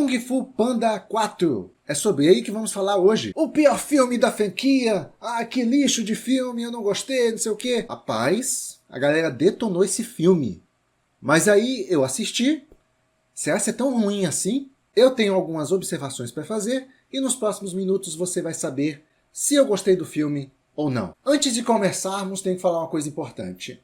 Kung Fu Panda 4. É sobre ele que vamos falar hoje. O pior filme da franquia. Ah, que lixo de filme, eu não gostei, não sei o quê. Rapaz, a galera detonou esse filme. Mas aí eu assisti. Será que é tão ruim assim? Eu tenho algumas observações para fazer e nos próximos minutos você vai saber se eu gostei do filme ou não. Antes de começarmos, tenho que falar uma coisa importante.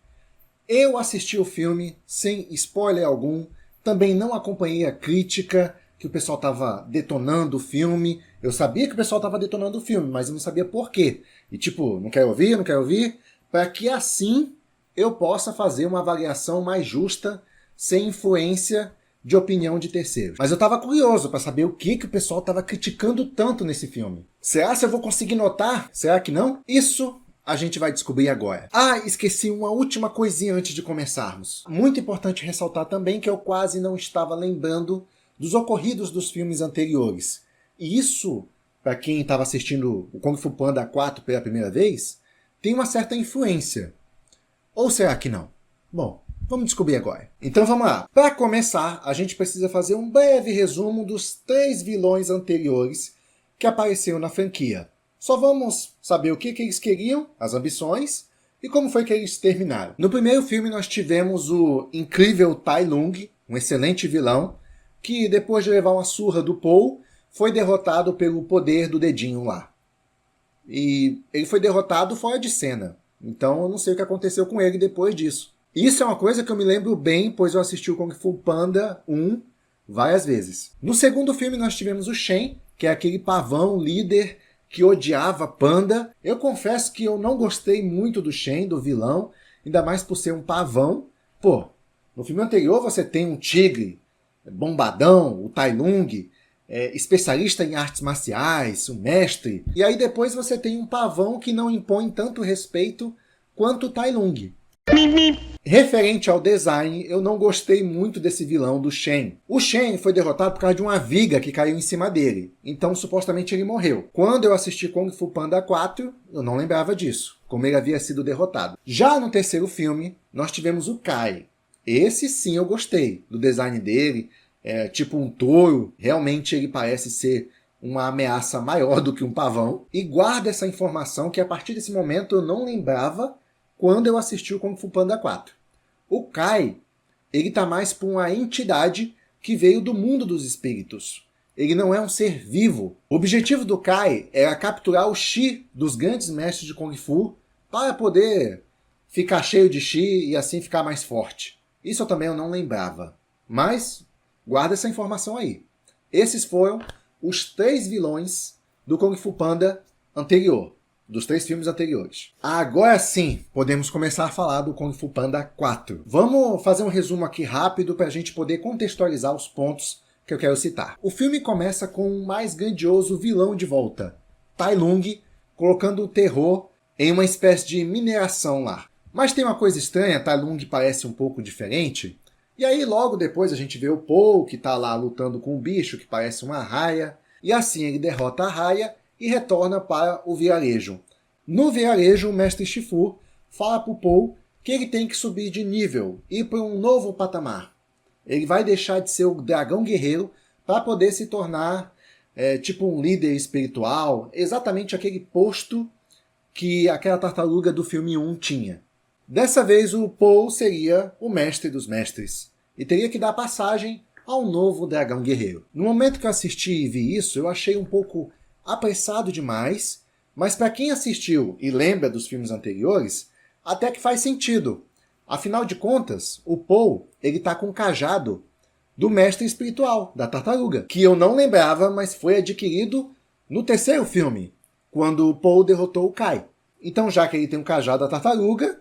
Eu assisti o filme sem spoiler algum, também não acompanhei a crítica, que o pessoal estava detonando o filme. Eu sabia que o pessoal estava detonando o filme, mas eu não sabia por quê. E tipo, não quero ouvir, para que assim eu possa fazer uma avaliação mais justa, sem influência de opinião de terceiros. Mas eu estava curioso para saber o que o pessoal estava criticando tanto nesse filme. Será que eu vou conseguir notar? Será que não? Isso a gente vai descobrir agora. Ah, esqueci uma última coisinha antes de começarmos. Muito importante ressaltar também que eu quase não estava lembrando dos ocorridos dos filmes anteriores. E isso, para quem estava assistindo o Kung Fu Panda 4 pela primeira vez, tem uma certa influência. Ou será que não? Bom, vamos descobrir agora. Então vamos lá. Para começar, a gente precisa fazer um breve resumo dos 3 vilões anteriores que apareceram na franquia. Só vamos saber o que eles queriam, as ambições, e como foi que eles terminaram. No primeiro filme nós tivemos o incrível Tai Lung, um excelente vilão, que depois de levar uma surra do Paul, foi derrotado pelo poder do dedinho lá. E ele foi derrotado fora de cena. Então eu não sei o que aconteceu com ele depois disso. Isso é uma coisa que eu me lembro bem, pois eu assisti o Kung Fu Panda 1 várias vezes. No segundo filme nós tivemos o Shen, que é aquele pavão líder que odiava Panda. Eu confesso que eu não gostei muito do Shen, do vilão, ainda mais por ser um pavão. Pô, no filme anterior você tem um tigre, bombadão, o Tai Lung, especialista em artes marciais, um mestre. E aí depois você tem um pavão que não impõe tanto respeito quanto o Tai Lung. Referente ao design, eu não gostei muito desse vilão do Shen. O Shen foi derrotado por causa de uma viga que caiu em cima dele. Então, supostamente, ele morreu. Quando eu assisti Kung Fu Panda 4, eu não lembrava disso, como ele havia sido derrotado. Já no terceiro filme, nós tivemos o Kai. Esse sim eu gostei do design dele. É tipo um touro. Realmente ele parece ser uma ameaça maior do que um pavão. E guarda essa informação que a partir desse momento eu não lembrava quando eu assisti o Kung Fu Panda 4. O Kai, ele tá mais para uma entidade que veio do mundo dos espíritos. Ele não é um ser vivo. O objetivo do Kai era capturar o Chi dos grandes mestres de Kung Fu para poder ficar cheio de Chi e assim ficar mais forte. Isso eu não lembrava. Mas guarda essa informação aí. Esses foram os 3 vilões do Kung Fu Panda anterior. Dos 3 filmes anteriores. Agora sim, podemos começar a falar do Kung Fu Panda 4. Vamos fazer um resumo aqui rápido para a gente poder contextualizar os pontos que eu quero citar. O filme começa com o mais grandioso vilão de volta, Tai Lung, colocando o terror em uma espécie de mineração lá. Mas tem uma coisa estranha, Tai Lung parece um pouco diferente. E aí logo depois a gente vê o Paul, que está lá lutando com um bicho que parece uma raia. E assim ele derrota a raia e retorna para o vilarejo. No vilarejo, o mestre Shifu fala para o Paul que ele tem que subir de nível, ir para um novo patamar. Ele vai deixar de ser o dragão guerreiro para poder se tornar tipo um líder espiritual, exatamente aquele posto que aquela tartaruga do filme 1 tinha. Dessa vez o Paul seria o mestre dos mestres e teria que dar passagem ao novo dragão guerreiro. No momento que eu assisti e vi isso, eu achei um pouco apressado demais, mas para quem assistiu e lembra dos filmes anteriores, até que faz sentido. Afinal de contas, o Paul, ele tá com o cajado do mestre espiritual, da tartaruga, que eu não lembrava, mas foi adquirido no terceiro filme, quando o Paul derrotou o Kai. Então, já que ele tem o cajado da tartaruga,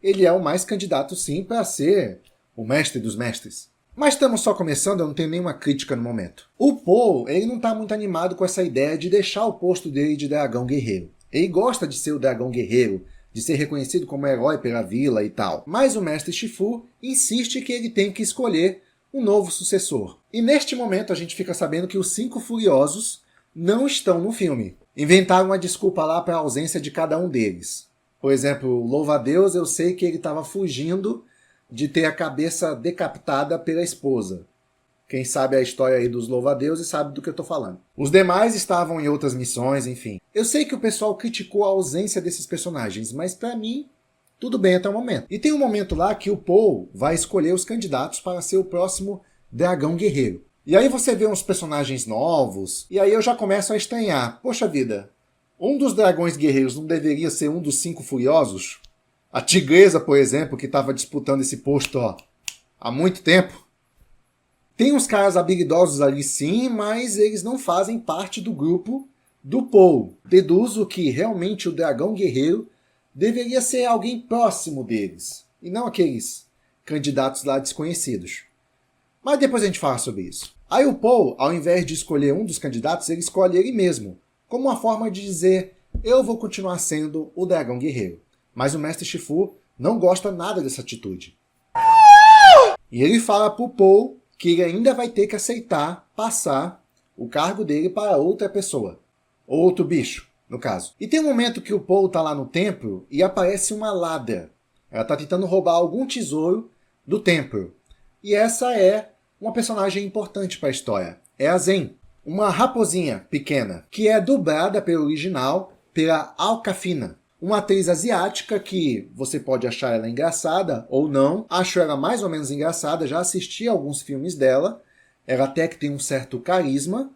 ele é o mais candidato sim para ser o mestre dos mestres. Mas estamos só começando, eu não tenho nenhuma crítica no momento. O Paul, ele não está muito animado com essa ideia de deixar o posto dele de dragão guerreiro. Ele gosta de ser o dragão guerreiro, de ser reconhecido como herói pela vila e tal. Mas o mestre Shifu insiste que ele tem que escolher um novo sucessor. E neste momento a gente fica sabendo que os 5 Furiosos não estão no filme. Inventaram uma desculpa lá para a ausência de cada um deles. Por exemplo, louva-a-Deus, eu sei que ele estava fugindo de ter a cabeça decapitada pela esposa. Quem sabe a história aí dos louva-a-Deus sabe do que eu tô falando. Os demais estavam em outras missões, enfim. Eu sei que o pessoal criticou a ausência desses personagens, mas pra mim, tudo bem até o momento. E tem um momento lá que o Paul vai escolher os candidatos para ser o próximo dragão guerreiro. E aí você vê uns personagens novos, e aí eu já começo a estranhar. Poxa vida, um dos dragões guerreiros não deveria ser um dos 5 furiosos? A tigresa, por exemplo, que estava disputando esse posto há muito tempo. Tem uns caras habilidosos ali sim, mas eles não fazem parte do grupo do Paul. Deduzo que realmente o dragão guerreiro deveria ser alguém próximo deles, e não aqueles candidatos lá desconhecidos. Mas depois a gente fala sobre isso. Aí o Paul, ao invés de escolher um dos candidatos, ele escolhe ele mesmo, como uma forma de dizer, eu vou continuar sendo o dragão guerreiro. Mas o Mestre Shifu não gosta nada dessa atitude. E ele fala pro Paul que ele ainda vai ter que aceitar passar o cargo dele para outra pessoa. Outro bicho, no caso. E tem um momento que o Paul tá lá no templo e aparece uma Ladra. Ela tá tentando roubar algum tesouro do templo. E essa é uma personagem importante para a história. É a Zen, uma raposinha pequena, que é dublada pelo original pela Awkwafina, uma atriz asiática que você pode achar ela engraçada ou não. Acho ela mais ou menos engraçada, já assisti a alguns filmes dela. Ela até que tem um certo carisma,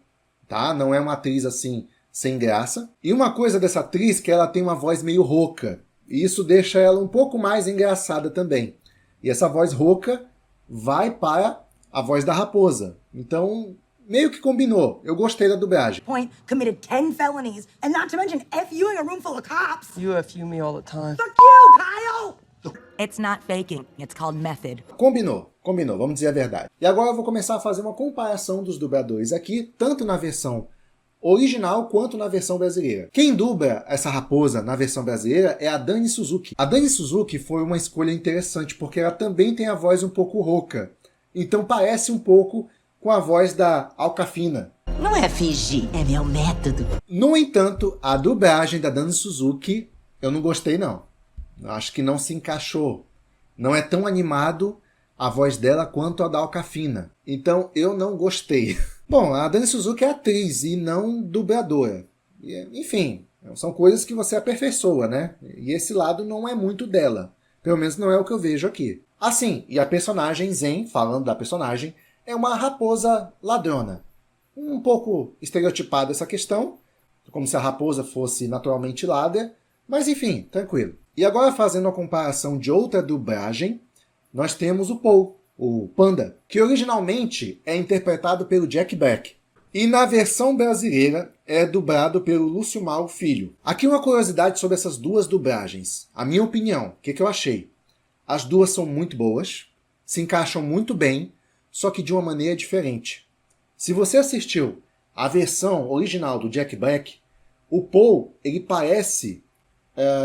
tá? Não é uma atriz assim sem graça. E uma coisa dessa atriz é que ela tem uma voz meio rouca. E isso deixa ela um pouco mais engraçada também. E essa voz rouca vai para a voz da raposa. Então, meio que combinou. Eu gostei da dublagem. Point committed 10 felonies, and not to mention FUing a room full of cops. You FU me all the time. Fuck you, Kyle! It's not faking. It's called method. Combinou, vamos dizer a verdade. E agora eu vou começar a fazer uma comparação dos dubladores aqui, tanto na versão original quanto na versão brasileira. Quem dubla essa raposa na versão brasileira é a Dani Suzuki. A Dani Suzuki foi uma escolha interessante, porque ela também tem a voz um pouco rouca. Então parece um pouco com a voz da Awkwafina. Não é fingir, é meu método. No entanto, a dublagem da Dani Suzuki eu não gostei não. Acho que não se encaixou. Não é tão animado a voz dela quanto a da Awkwafina. Então eu não gostei. Bom, a Dani Suzuki é atriz e não dubladora. Enfim, são coisas que você aperfeiçoa, né? E esse lado não é muito dela. Pelo menos não é o que eu vejo aqui. Assim, e a personagem Zen, falando da personagem, é uma raposa ladrona. Um pouco estereotipada essa questão, como se a raposa fosse naturalmente ladra, mas enfim, tranquilo. E agora fazendo a comparação de outra dublagem, nós temos o Paul, o Panda, que originalmente é interpretado pelo Jack Black. E na versão brasileira é dublado pelo Lúcio Mauro Filho. Aqui uma curiosidade sobre essas duas dublagens. A minha opinião, o que eu achei? As duas são muito boas, se encaixam muito bem, só que de uma maneira diferente. Se você assistiu a versão original do Jack Black, o Paul, ele parece,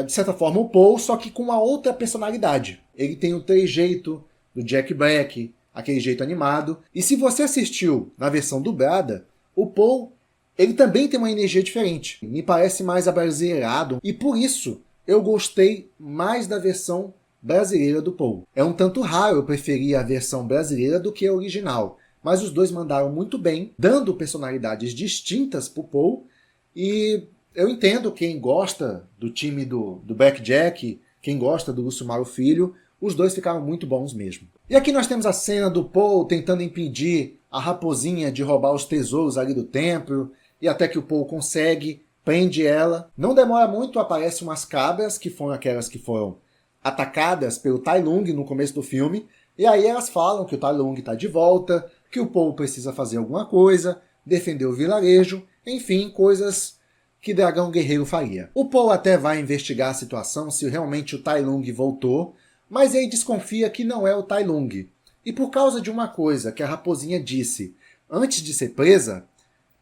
de certa forma, o Paul, só que com uma outra personalidade. Ele tem o trejeito do Jack Black, aquele jeito animado. E se você assistiu na versão dublada, o Paul, ele também tem uma energia diferente. Me parece mais abrasileirado. E por isso, eu gostei mais da versão brasileira do Paul. É um tanto raro eu preferir a versão brasileira do que a original. Mas os dois mandaram muito bem, dando personalidades distintas pro Paul. E eu entendo quem gosta do time do Blackjack, quem gosta do Lúcio Mauro Filho. Os dois ficaram muito bons mesmo. E aqui nós temos a cena do Paul tentando impedir a raposinha de roubar os tesouros ali do templo, e até que o Paul consegue, prende ela. Não demora muito, aparecem umas cabras, que foram aquelas que foram atacadas pelo Tai Lung no começo do filme, e aí elas falam que o Tai Lung está de volta, que o Paul precisa fazer alguma coisa, defender o vilarejo, enfim, coisas que Dragão Guerreiro faria. O Paul até vai investigar a situação, se realmente o Tai Lung voltou, mas ele desconfia que não é o Tai Lung. E por causa de uma coisa que a raposinha disse antes de ser presa,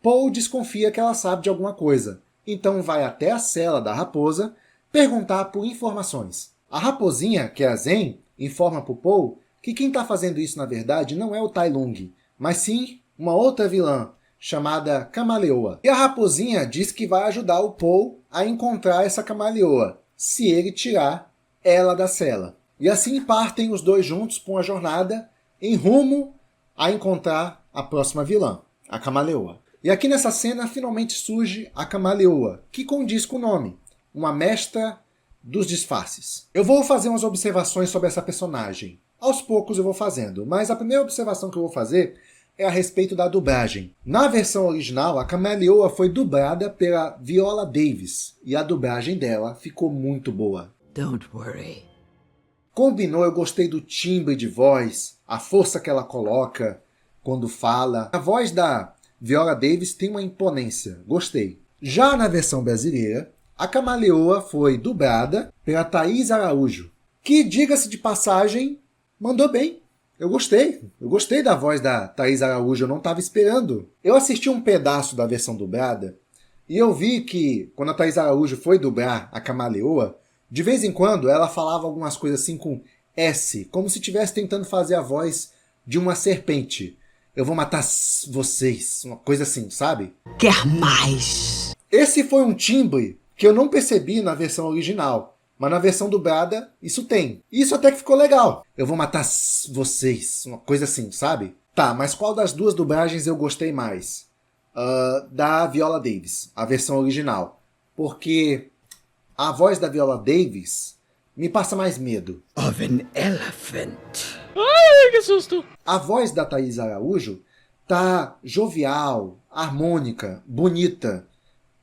Paul desconfia que ela sabe de alguma coisa. Então vai até a cela da raposa perguntar por informações. A raposinha, que é a Zen, informa para o Paul que quem está fazendo isso na verdade não é o Tai Lung, mas sim uma outra vilã chamada Camaleoa. E a raposinha diz que vai ajudar o Paul a encontrar essa Camaleoa, se ele tirar ela da cela. E assim partem os dois juntos para uma jornada em rumo a encontrar a próxima vilã, a Camaleoa. E aqui nessa cena finalmente surge a Camaleoa, que condiz com o nome, uma mestra dos disfarces. Eu vou fazer umas observações sobre essa personagem. Aos poucos eu vou fazendo, mas a primeira observação que eu vou fazer é a respeito da dublagem. Na versão original, a Camaleoa foi dublada pela Viola Davis, e a dublagem dela ficou muito boa. Don't worry. Combinou, eu gostei do timbre de voz, a força que ela coloca quando fala. A voz da Viola Davis tem uma imponência, gostei. Já na versão brasileira, a Camaleoa foi dublada pela Thaís Araújo, que, diga-se de passagem, mandou bem. Eu gostei da voz da Thaís Araújo, eu não estava esperando. Eu assisti um pedaço da versão dublada e eu vi que, quando a Thaís Araújo foi dublar a Camaleoa, de vez em quando ela falava algumas coisas assim com S, como se estivesse tentando fazer a voz de uma serpente. Eu vou matar vocês, uma coisa assim, sabe? Quer mais? Esse foi um timbre que eu não percebi na versão original, mas na versão dublada isso tem. Isso até que ficou legal. Eu vou matar vocês, uma coisa assim, sabe? Tá, mas qual das duas dublagens eu gostei mais? Da Viola Davis, a versão original. Porque a voz da Viola Davis me passa mais medo. Of an elephant. Ai, que susto! A voz da Thaís Araújo tá jovial, harmônica, bonita.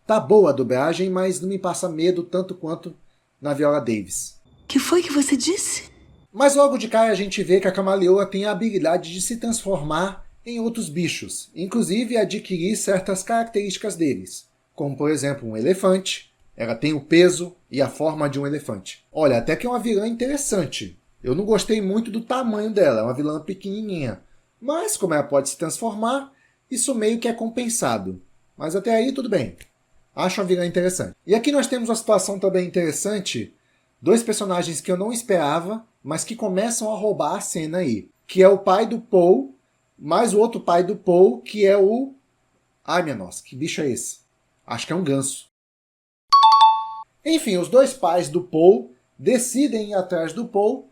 Tá boa a dublagem, mas não me passa medo tanto quanto na Viola Davis. Que foi que você disse? Mas logo de cara a gente vê que a Camaleoa tem a habilidade de se transformar em outros bichos, inclusive adquirir certas características deles, como por exemplo um elefante. Ela tem o peso e a forma de um elefante. Olha, até que é uma vilã interessante. Eu não gostei muito do tamanho dela, é uma vilã pequenininha. Mas como ela pode se transformar, isso meio que é compensado. Mas até aí tudo bem. Acho uma vilã interessante. E aqui nós temos uma situação também interessante. Dois personagens que eu não esperava, mas que começam a roubar a cena aí. Que é o pai do Paul, mais o outro pai do Paul, que é o... Ai, minha nossa, que bicho é esse? Acho que é um ganso. Enfim, os dois pais do Paul decidem ir atrás do Paul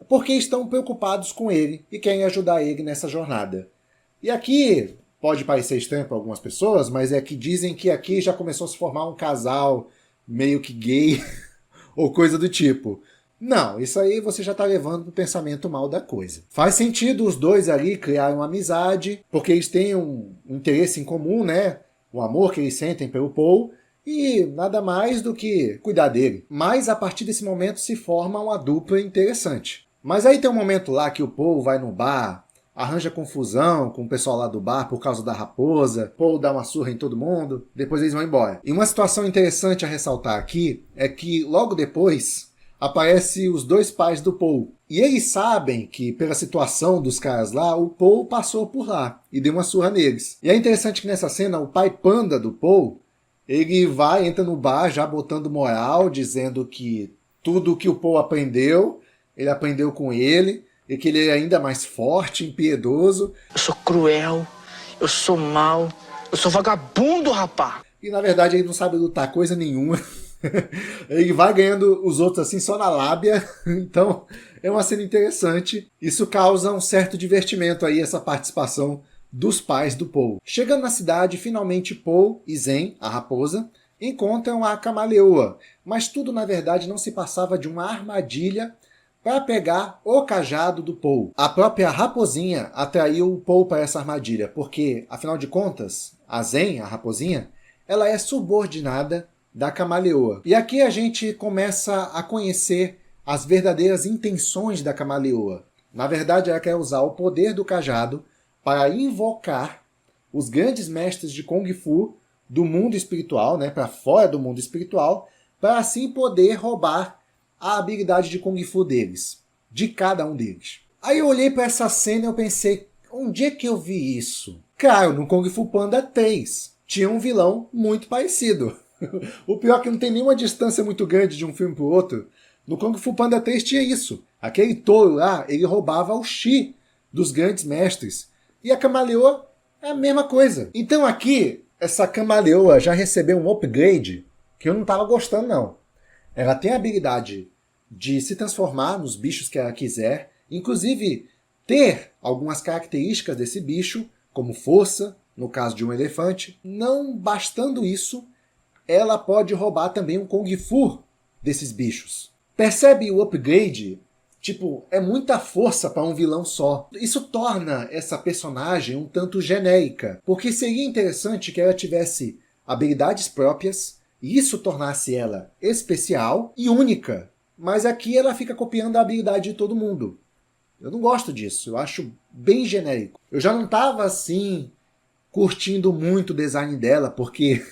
porque estão preocupados com ele e querem ajudar ele nessa jornada. E aqui... Pode parecer estranho para algumas pessoas, mas é que dizem que aqui já começou a se formar um casal meio que gay ou coisa do tipo. Não, isso aí você já está levando para o pensamento mal da coisa. Faz sentido os dois ali criarem uma amizade, porque eles têm um interesse em comum, né? O amor que eles sentem pelo Paul e nada mais do que cuidar dele. Mas a partir desse momento se forma uma dupla interessante. Mas aí tem um momento lá que o Paul vai no bar, arranja confusão com o pessoal lá do bar por causa da raposa, Paul dá uma surra em todo mundo, depois eles vão embora. E uma situação interessante a ressaltar aqui é que logo depois aparecem os dois pais do Paul. E eles sabem que, pela situação dos caras lá, o Paul passou por lá e deu uma surra neles. E é interessante que nessa cena, o pai panda do Paul, ele entra no bar já botando moral, dizendo que tudo que o Paul aprendeu, ele aprendeu com ele, e que ele é ainda mais forte, impiedoso. Eu sou cruel, eu sou mau, eu sou vagabundo, rapá! E na verdade ele não sabe lutar coisa nenhuma. Ele vai ganhando os outros assim só na lábia. Então é uma cena interessante. Isso causa um certo divertimento aí, essa participação dos pais do Paul. Chegando na cidade, finalmente Paul e Zen, a raposa, encontram a Camaleoa. Mas tudo na verdade não se passava de uma armadilha para pegar o cajado do Paul. A própria raposinha atraiu o Paul para essa armadilha, porque, afinal de contas, a Zen, a raposinha, ela é subordinada da Camaleoa. E aqui a gente começa a conhecer as verdadeiras intenções da Camaleoa. Na verdade, ela quer usar o poder do cajado para invocar os grandes mestres de Kung Fu do mundo espiritual, né, para fora do mundo espiritual, para assim poder roubar a habilidade de Kung Fu deles, de cada um deles. Aí eu olhei para essa cena e eu pensei, onde é que eu vi isso? Claro, no Kung Fu Panda 3 tinha um vilão muito parecido. O pior é que não tem nenhuma distância muito grande de um filme para o outro. No Kung Fu Panda 3 tinha isso. Aquele touro lá, ele roubava o chi dos grandes mestres. E a Camaleoa é a mesma coisa. Então aqui, essa Camaleoa já recebeu um upgrade que eu não estava gostando não. Ela tem a habilidade de se transformar nos bichos que ela quiser, inclusive ter algumas características desse bicho, como força, no caso de um elefante. Não bastando isso, ela pode roubar também um Kung Fu desses bichos. Percebe o upgrade? Tipo, é muita força para um vilão só. Isso torna essa personagem um tanto genérica, porque seria interessante que ela tivesse habilidades próprias e isso tornasse ela especial e única. Mas aqui ela fica copiando a habilidade de todo mundo. Eu não gosto disso, eu acho bem genérico. Eu já não estava assim curtindo muito o design dela, porque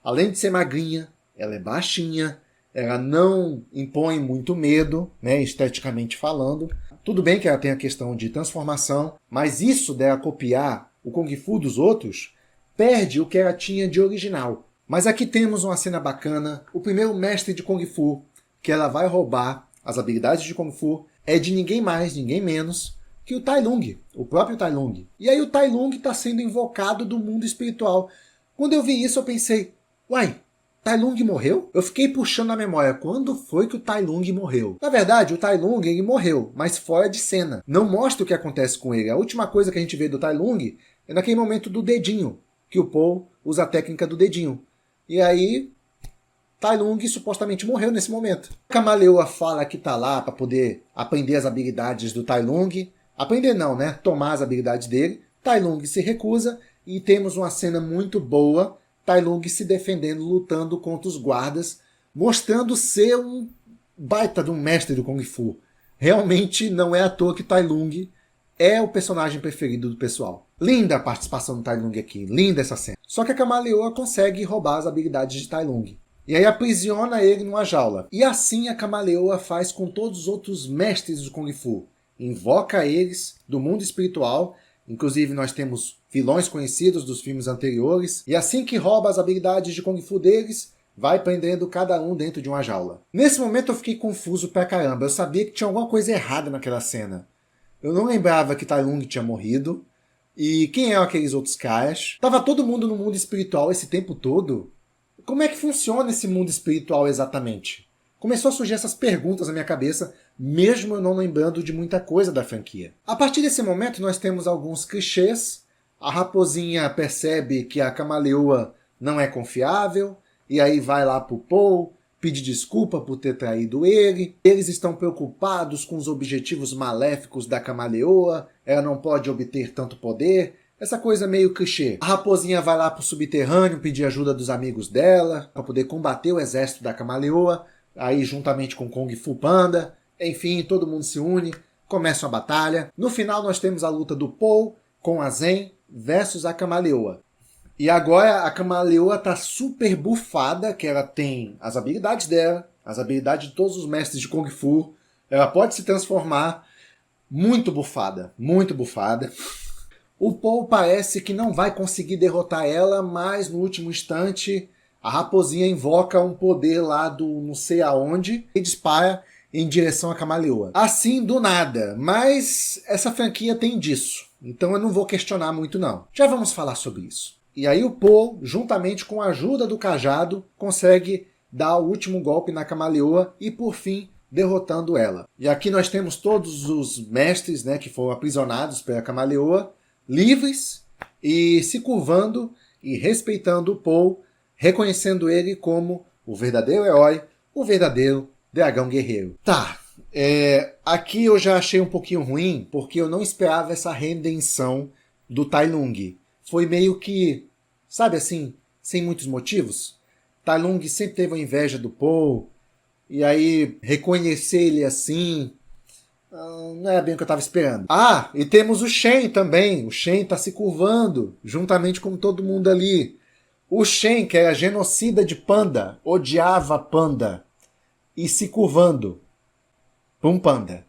além de ser magrinha, ela é baixinha, ela não impõe muito medo, né, esteticamente falando. Tudo bem que ela tem a questão de transformação, mas isso dela copiar o Kung Fu dos outros perde o que ela tinha de original. Mas aqui temos uma cena bacana. O primeiro mestre de Kung Fu que ela vai roubar as habilidades de Kung Fu é de ninguém mais, ninguém menos que o Tai Lung, o próprio Tai Lung. E aí o Tai Lung está sendo invocado do mundo espiritual. Quando eu vi isso eu pensei, uai, Tai Lung morreu? Eu fiquei puxando a memória, quando foi que o Tai Lung morreu? Na verdade, o Tai Lung ele morreu, mas fora de cena. Não mostra o que acontece com ele. A última coisa que a gente vê do Tai Lung é naquele momento do dedinho, que o Paul usa a técnica do dedinho. E aí, Tai Lung supostamente morreu nesse momento. A Camaleoa fala que tá lá para poder aprender as habilidades do Tai Lung. Aprender não, né? Tomar as habilidades dele. Tai Lung se recusa e temos uma cena muito boa. Tai Lung se defendendo, lutando contra os guardas, mostrando ser um baita de um mestre do Kung Fu. Realmente não é à toa que Tai Lung é o personagem preferido do pessoal. Linda a participação do Tai Lung aqui, linda essa cena. Só que a Camaleoa consegue roubar as habilidades de Tai Lung. E aí aprisiona ele numa jaula. E assim a Camaleoa faz com todos os outros mestres do Kung Fu. Invoca eles do mundo espiritual. Inclusive nós temos vilões conhecidos dos filmes anteriores. E assim que rouba as habilidades de Kung Fu deles, vai prendendo cada um dentro de uma jaula. Nesse momento eu fiquei confuso pra caramba. Eu sabia que tinha alguma coisa errada naquela cena. Eu não lembrava que Tai Lung tinha morrido. E quem eram aqueles outros caras? Tava todo mundo no mundo espiritual esse tempo todo? Como é que funciona esse mundo espiritual exatamente? Começou a surgir essas perguntas na minha cabeça, mesmo eu não lembrando de muita coisa da franquia. A partir desse momento nós temos alguns clichês. A raposinha percebe que a Camaleoa não é confiável, e aí vai lá pro Paul, pedir desculpa por ter traído ele. Eles estão preocupados com os objetivos maléficos da Camaleoa, ela não pode obter tanto poder. Essa coisa meio clichê. A raposinha vai lá pro subterrâneo pedir ajuda dos amigos dela para poder combater o exército da Camaleoa, aí juntamente com Kung Fu Panda. Enfim, todo mundo se une, começa uma batalha. No final nós temos a luta do Paul com a Zen versus a Camaleoa. E agora a Camaleoa tá super bufada, que ela tem as habilidades dela, as habilidades de todos os mestres de Kung Fu. Ela pode se transformar. Muito bufada, muito bufada. O Paul parece que não vai conseguir derrotar ela, mas no último instante a raposinha invoca um poder lá do não sei aonde e dispara em direção à Camaleoa. Assim, do nada. Mas essa franquia tem disso. Então eu não vou questionar muito não. Já vamos falar sobre isso. E aí o Paul, juntamente com a ajuda do cajado, consegue dar o último golpe na Camaleoa e por fim derrotando ela. E aqui nós temos todos os mestres, né, que foram aprisionados pela Camaleoa, livres e se curvando e respeitando o Paul, reconhecendo ele como o verdadeiro herói, o verdadeiro dragão guerreiro. Tá, aqui eu já achei um pouquinho ruim, porque eu não esperava essa redenção do Tai Lung. Foi meio que, sabe assim, sem muitos motivos. Tai Lung sempre teve a inveja do Paul, e aí reconhecer ele assim, não era bem o que eu estava esperando. Ah, e temos o Shen também. O Shen está se curvando, juntamente com todo mundo ali. O Shen, que era genocida de panda, odiava panda, e se curvando para um panda.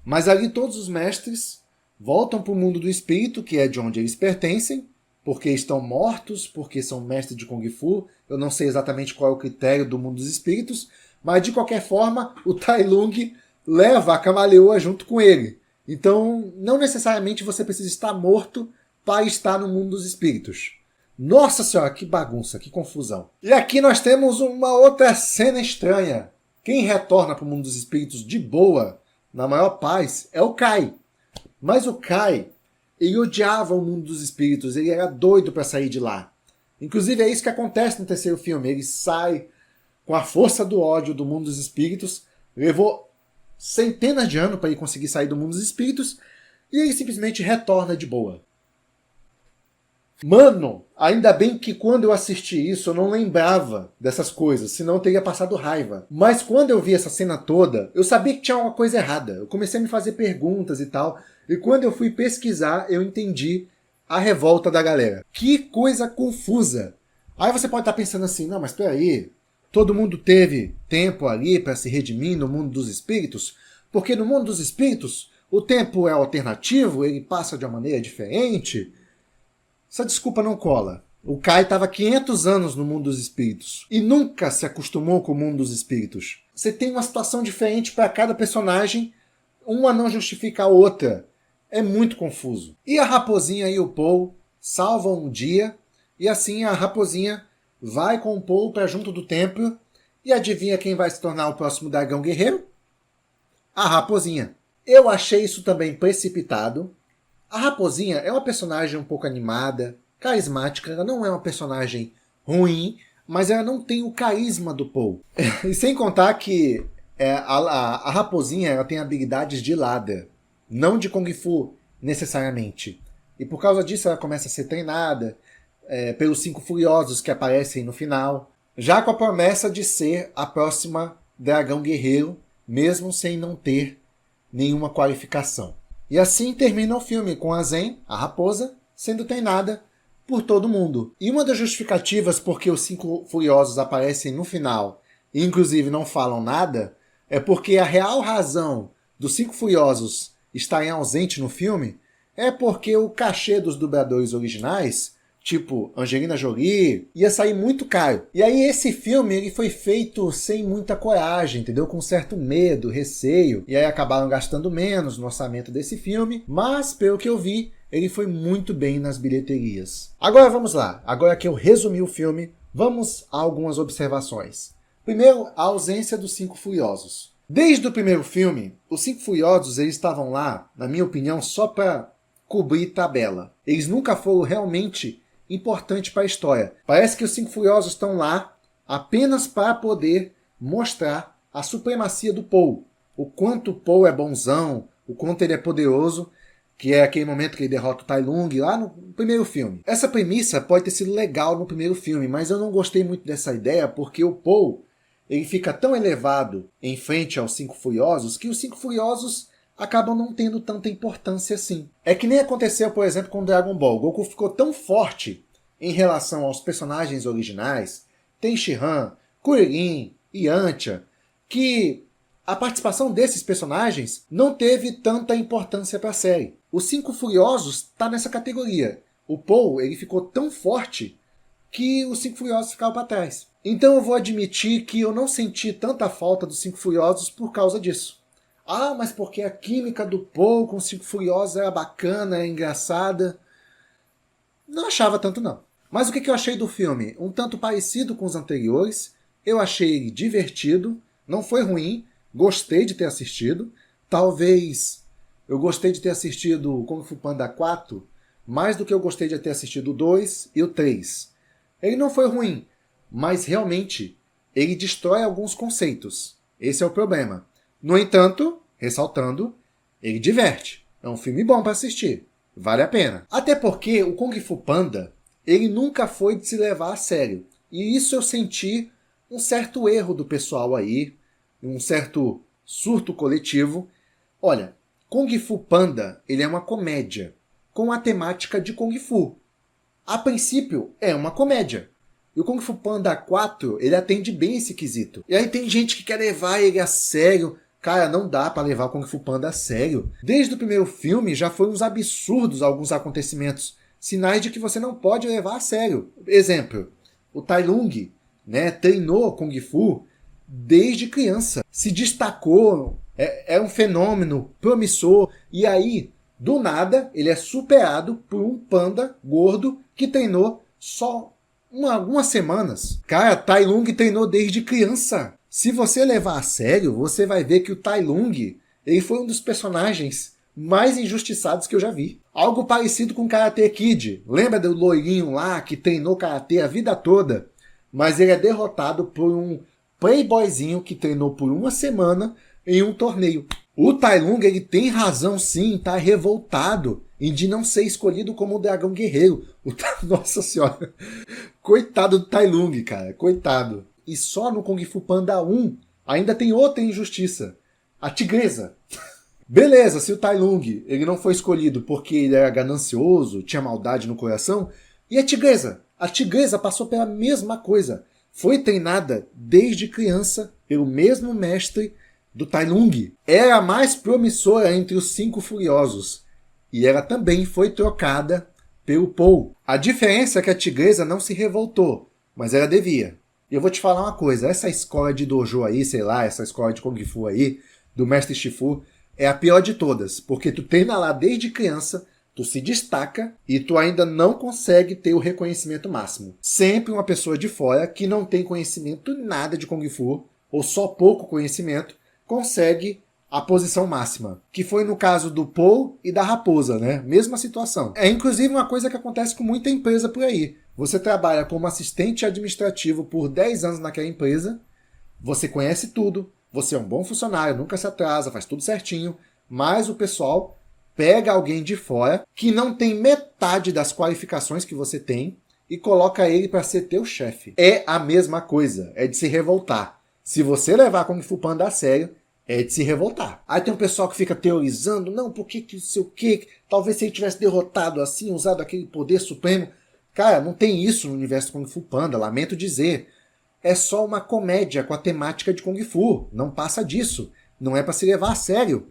Mas ali todos os mestres voltam para o mundo do espírito, que é de onde eles pertencem, porque estão mortos, porque são mestres de Kung Fu. Eu não sei exatamente qual é o critério do mundo dos espíritos, mas de qualquer forma, o Tai Lung leva a Camaleoa junto com ele. Então, não necessariamente você precisa estar morto para estar no mundo dos espíritos. Nossa senhora, que bagunça, que confusão. E aqui nós temos uma outra cena estranha. Quem retorna para o mundo dos espíritos de boa, na maior paz, é o Kai. Mas o Kai Ele odiava o mundo dos espíritos, ele era doido para sair de lá. Inclusive é isso que acontece no terceiro filme, ele sai com a força do ódio do mundo dos espíritos, levou centenas de anos para ele conseguir sair do mundo dos espíritos, e ele simplesmente retorna de boa. Mano, ainda bem que quando eu assisti isso eu não lembrava dessas coisas, senão eu teria passado raiva. Mas quando eu vi essa cena toda, eu sabia que tinha uma coisa errada. Eu comecei a me fazer perguntas e tal, e quando eu fui pesquisar, eu entendi a revolta da galera. Que coisa confusa! Aí você pode estar pensando assim, não, mas peraí, todo mundo teve tempo ali para se redimir no mundo dos espíritos? Porque no mundo dos espíritos, o tempo é alternativo, ele passa de uma maneira diferente? Essa desculpa não cola. O Kai estava 500 anos no mundo dos espíritos e nunca se acostumou com o mundo dos espíritos. Você tem uma situação diferente para cada personagem, uma não justifica a outra. É muito confuso. E a raposinha e o Paul salvam um dia, e assim a raposinha vai com o Paul para junto do templo, e adivinha quem vai se tornar o próximo dragão guerreiro? A raposinha. Eu achei isso também precipitado. A raposinha é uma personagem um pouco animada, carismática, ela não é uma personagem ruim, mas ela não tem o carisma do Paul. E sem contar que a raposinha ela tem habilidades de ladra, não de Kung Fu necessariamente. E por causa disso ela começa a ser treinada pelos 5 Furiosos que aparecem no final, já com a promessa de ser a próxima dragão guerreiro, mesmo sem não ter nenhuma qualificação. E assim termina o filme com a Zen, a raposa, sendo treinada por todo mundo. E uma das justificativas porque os 5 Furiosos aparecem no final e inclusive não falam nada, é porque a real razão dos 5 Furiosos estarem ausentes no filme é porque o cachê dos dubladores originais, tipo Angelina Jolie, ia sair muito caro. E aí esse filme ele foi feito sem muita coragem, entendeu? Com certo medo, receio. E aí acabaram gastando menos no orçamento desse filme. Mas, pelo que eu vi, ele foi muito bem nas bilheterias. Agora vamos lá. Agora que eu resumi o filme, vamos a algumas observações. Primeiro, a ausência dos 5 Furiosos. Desde o primeiro filme, os 5 Furiosos eles estavam lá, na minha opinião, só para cobrir tabela. Eles nunca foram realmente importante para a história. Parece que os 5 Furiosos estão lá apenas para poder mostrar a supremacia do Paul. O quanto o Paul é bonzão, o quanto ele é poderoso, que é aquele momento que ele derrota o Tai Lung lá no primeiro filme. Essa premissa pode ter sido legal no primeiro filme, mas eu não gostei muito dessa ideia porque o Paul ele fica tão elevado em frente aos 5 Furiosos que os 5 Furiosos acabam não tendo tanta importância assim. É que nem aconteceu, por exemplo, com Dragon Ball. Goku ficou tão forte em relação aos personagens originais, Tenshinhan, Kuririn, Yantia, que a participação desses personagens não teve tanta importância para a série. Os 5 Furiosos está nessa categoria. O Paul ele ficou tão forte que os 5 Furiosos ficaram para trás. Então eu vou admitir que eu não senti tanta falta dos 5 Furiosos por causa disso. Ah, mas porque a química do Paul com os 5 Furiosos era bacana, era engraçada. Não achava tanto não. Mas o que eu achei do filme? Um tanto parecido com os anteriores. Eu achei ele divertido. Não foi ruim. Gostei de ter assistido. Talvez eu gostei de ter assistido o Kung Fu Panda 4 mais do que eu gostei de ter assistido o 2 e o 3. Ele não foi ruim, mas realmente ele destrói alguns conceitos. Esse é o problema. No entanto, ressaltando, ele diverte. É um filme bom para assistir. Vale a pena. Até porque o Kung Fu Panda, ele nunca foi de se levar a sério. E isso eu senti um certo erro do pessoal aí, um certo surto coletivo. Olha, Kung Fu Panda, ele é uma comédia com a temática de Kung Fu. A princípio, é uma comédia. E o Kung Fu Panda 4, ele atende bem esse quesito. E aí tem gente que quer levar ele a sério. Cara, não dá pra levar o Kung Fu Panda a sério. Desde o primeiro filme já foi uns absurdos alguns acontecimentos. Sinais de que você não pode levar a sério. Exemplo, o Tai Lung, treinou Kung Fu desde criança. Se destacou, é um fenômeno promissor. E aí, do nada, ele é superado por um panda gordo que treinou só algumas semanas. Cara, Tai Lung treinou desde criança. Se você levar a sério, você vai ver que o Tai Lung ele foi um dos personagens mais injustiçados que eu já vi. Algo parecido com Karate Kid. Lembra do loirinho lá que treinou Karate a vida toda? Mas ele é derrotado por um playboyzinho que treinou por uma semana em um torneio. O Tai Lung, ele tem razão sim, tá revoltado em de não ser escolhido como o dragão guerreiro. Nossa senhora. Coitado do Tai Lung, cara. Coitado. E só no Kung Fu Panda 1 ainda tem outra injustiça. A tigresa. Beleza, se o Tai Lung ele não foi escolhido porque ele era ganancioso, tinha maldade no coração, e a tigresa? A tigresa passou pela mesma coisa. Foi treinada desde criança pelo mesmo mestre do Tai Lung. Era a mais promissora entre os 5 furiosos. E ela também foi trocada pelo Paul. A diferença é que a tigresa não se revoltou, mas ela devia. E eu vou te falar uma coisa, essa escola de dojo aí, sei lá, essa escola de Kung Fu aí, do mestre Shifu, é a pior de todas, porque tu treina lá desde criança, tu se destaca e tu ainda não consegue ter o reconhecimento máximo. Sempre uma pessoa de fora que não tem conhecimento nada de Kung Fu, ou só pouco conhecimento, consegue a posição máxima, que foi no caso do Paul e da raposa, né? Mesma situação. É inclusive uma coisa que acontece com muita empresa por aí. Você trabalha como assistente administrativo por 10 anos naquela empresa, você conhece tudo, você é um bom funcionário, nunca se atrasa, faz tudo certinho, mas o pessoal pega alguém de fora que não tem metade das qualificações que você tem e coloca ele para ser teu chefe. É a mesma coisa, é de se revoltar. Se você levar Kung Fu Panda a sério, é de se revoltar. Aí tem um pessoal que fica teorizando, não, por que sei o quê, talvez se ele tivesse derrotado assim, usado aquele poder supremo. Cara, não tem isso no universo Kung Fu Panda, lamento dizer. É só uma comédia com a temática de Kung Fu, não passa disso. Não é para se levar a sério.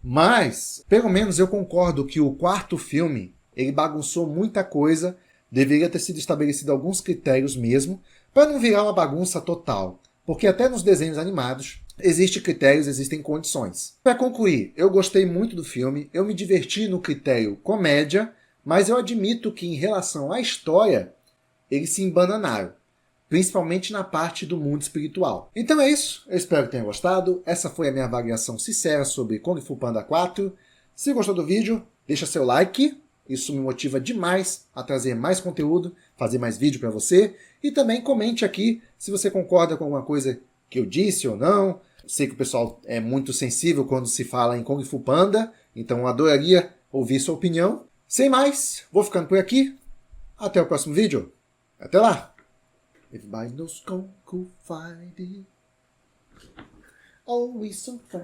Mas, pelo menos eu concordo que o quarto filme, ele bagunçou muita coisa, deveria ter sido estabelecido alguns critérios mesmo, para não virar uma bagunça total. Porque até nos desenhos animados, existem critérios, existem condições. Para concluir, eu gostei muito do filme, eu me diverti no critério comédia, mas eu admito que em relação à história, eles se embananaram. Principalmente na parte do mundo espiritual. Então é isso, eu espero que tenha gostado. Essa foi a minha avaliação sincera sobre Kung Fu Panda 4. Se gostou do vídeo, deixa seu like, isso me motiva demais a trazer mais conteúdo, fazer mais vídeo para você. E também comente aqui se você concorda com alguma coisa que eu disse ou não. Sei que o pessoal é muito sensível quando se fala em Kung Fu Panda, então eu adoraria ouvir sua opinião. Sem mais, vou ficando por aqui. Até o próximo vídeo. Até lá! Everybody knows Kung Fu fighting. Always some fun.